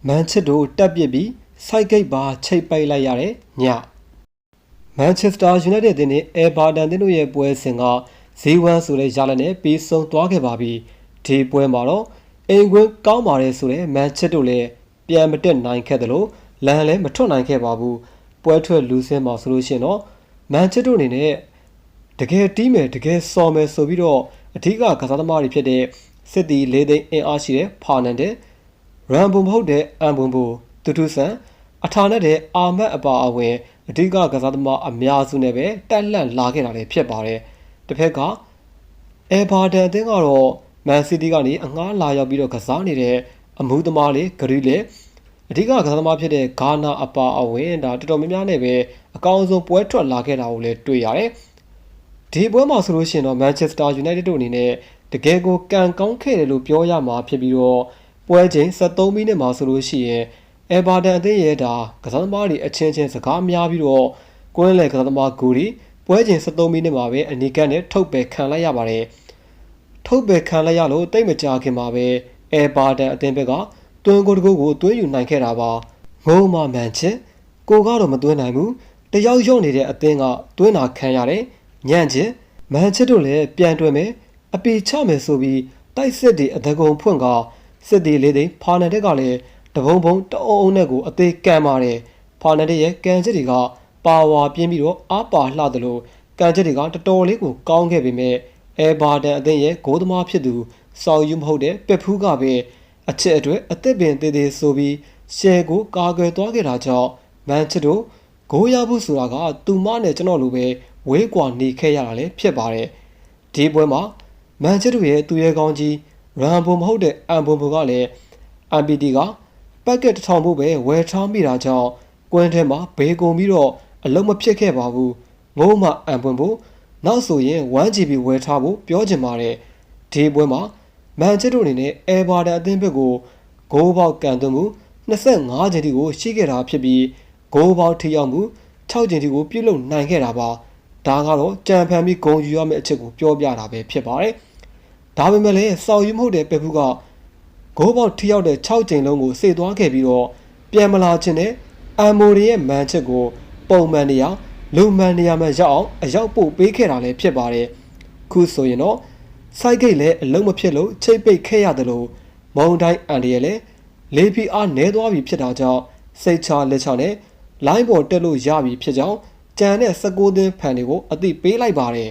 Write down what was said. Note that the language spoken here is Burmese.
မန်ချက်တို့တက်ပစ်ပြီးစိုက်ဂိတ်ပါချိတ်ပိတ်လိုက်ရတဲ့ညမန်ချက်စတာယူနိုက်တက်အသင်းနဲ့အဲဘာတန်အသင်းတို့ရဲ့ပွဲစဉ်က0-1ဆိုတဲ့ရလဒ်နဲ့ပြီးဆုံးသွားခဲ့ပါပြီဒီပွဲမှာတော့အိမ်ကွင်းကောင်းပါတယ်ဆိုတဲ့မန်ချက်တို့လည်းပြန်မတက်နိုင်ခဲ့တယ်လို့လမ်းလည်းမထွက်နိုင်ခဲ့ပါဘူးပွဲထွက်လူစင်းမှာဆိုလို့ရှိရင်တော့မန်ချက်တို့အနေနဲ့တကယ်တီးမယ်တကယ်စော်မယ်ဆိုပြီးတော့အထူးကစားသမားတွေဖြစ်တဲ့စစ်တီ၄သိန်းအင်အားရှိတဲ့ဖာနန်ဒက်ရန်ဘုံမဟုတ်တဲ့အန်ဘုံဘူတူတူဆန်အထာနဲ့တဲ့အာမတ်အပါအဝင်အဓိကကစားသမားအများစုနဲ့ပဲတက်လှန့်လာခဲ့တာလည်းဖြစ်ပါတယ်တစ်ဖက်ကအဲဘာတန်အသင်းကတော့မန်စီးတီးကနေအငှားလာရောက်ပြီးတော့ကစားနေတဲ့အမှုသမားလေးဂရီလေအဓိကကစားသမားဖြစ်တဲ့ဂါနာအပါအဝင်ဒါတော်တော်များများနဲ့ပဲအကောင်းဆုံးပွဲထွက်လာခဲ့တာကိုလည်းတွေ့ရတယ်ဒီပွဲမှာဆိုလို့ရှိရင်တော့မန်ချက်စတာယူနိုက်တက်တို့အနေနဲ့တကယ်ကိုကန်ကောင်းခဲ့တယ်လို့ပြောရမှာဖြစ်ပြီးတော့ပွဲချိန်73မိနစ်မှာဆိုလို့ရှိရင်အဲဘာတန်အသင်းရဲ့ဒါကစားသမားတွေအချင်းချင်းစကားများပြီးတော့ကွင်းလယ်ကစားသမားဂူရီပွဲချိန်73မိနစ်မှာပဲအနီကတ်နဲ့ထုတ်ပယ်ခံလိုက်ရပါတယ်ထုတ်ပယ်ခံလိုက်ရလို့တိတ်မကြခင်မှာပဲအဲဘာတန်အသင်းဘက်ကတွင်းကိုတကူကိုတွင်းယူနိုင်ခဲ့တာပါငုံမမန်ချက်ကိုကတော့မတွင်းနိုင်ဘူးတယောက်ရော့နေတဲ့အသင်းကတွင်းတာခံရတယ်ညံ့ချင်းမန်ချက်တို့လည်းပြန်တွဲမယ်အပီချမယ်ဆိုပြီးတိုက်စစ်တွေအတကုံဖွင့်ကစစ်တီလေးသိန်းဖာနန်ဒက်ကလည်းတဘုံဘုံတအုံအုံနဲ့ကိုအသေးကမ်းပါတယ်ဖာနန်ဒက်ရဲ့ကန်ချက်တွေကပါဝါပြင်းပြီးတော့အားပါလှသလိုကန်ချက်တွေကတော်တော်လေးကိုကောင်းခဲ့ပေမဲ့အဲဘာတန်အသင်းရဲ့ဂိုးသမားဖြစ်သူစောက်ယူမဟုတ်တဲ့ပက်ဖူးကပဲအချက်အတွက်အသက်ပင်သေးသေးဆိုပြီးရှယ်ကိုကာကွယ်သွားခဲ့တာကြောင့်မန်ချက်တို့ဂိုးရဖို့ဆိုတာကသူမနဲ့ကျွန်တော်လိုပဲဝေးကွာနေခဲ့ရတာလည်းဖြစ်ပါတယ်ဒီပွဲမှာမန်ချက်တို့ရဲ့သူရဲကောင်းကြီးရန်ဘုံမဟုတ်တဲ့အန်ဘုံဘုံကလည်း MPT ကပက်ကက်1000ဖို့ပဲဝယ်ထားမိတာကြောင့်ကွင်းထဲမှာဘေးကုန်ပြီးတော့အလုံးမဖြစ်ခဲ့ပါဘူးငုံမအန်ဘုံဘုံနောက်ဆိုရင် 1GB ဝယ်ထားဖို့ပြောချင်ပါတယ်ဒီပွဲမှာမန်ချက်တို့အနေနဲ့အဲဘာတန်အသင်းဘက်ကိုဂိုးပေါက်ကန်သွင်းမှု25ချိန်ထိကိုရှိခဲ့တာဖြစ်ပြီးဂိုးပေါက်ထိရောက်မှု6ချိန်ထိကိုပြုတ်လုံနိုင်ခဲ့တာပါဒါကတော့ကြံဖန်ပြီးဂုံယူရမယ့်အချက်ကိုပြောပြတာပဲဖြစ်ပါတယ်ဒါပေမဲ့လည်းစောက်ယူမဟုတ်တဲ့ပက်ဖူးကဂိုးပေါက်ထိရောက်တဲ့6ချိန်လုံးကိုစေသွားခဲ့ပြီးတော့ပြန်မလာခြင်းနဲ့အမ်မိုရီရဲ့မန်ချက်ကိုပုံမှန်နေရာလူမှန်နေရာမှာရောက်အောင်အရောက်ပို့ပေးခဲ့တာလည်းဖြစ်ပါတယ်ခုဆိုရင်တော့စိုက်ဂိတ်လည်းအလုံးမဖြစ်လို့ချိတ်ပိတ်ခဲ့ရတယ်လို့မုံတိုင်းအန်ဒီရဲ့လည်းလေပီအားနဲသွားပြီဖြစ်တာကြောင့်စိတ်ချလက်ချနဲ့လိုင်းပေါ်တက်လို့ရပြီဖြစ်ကြောင်းကြံတဲ့16သင်းဖန်တွေကိုအသိပေးလိုက်ပါတယ်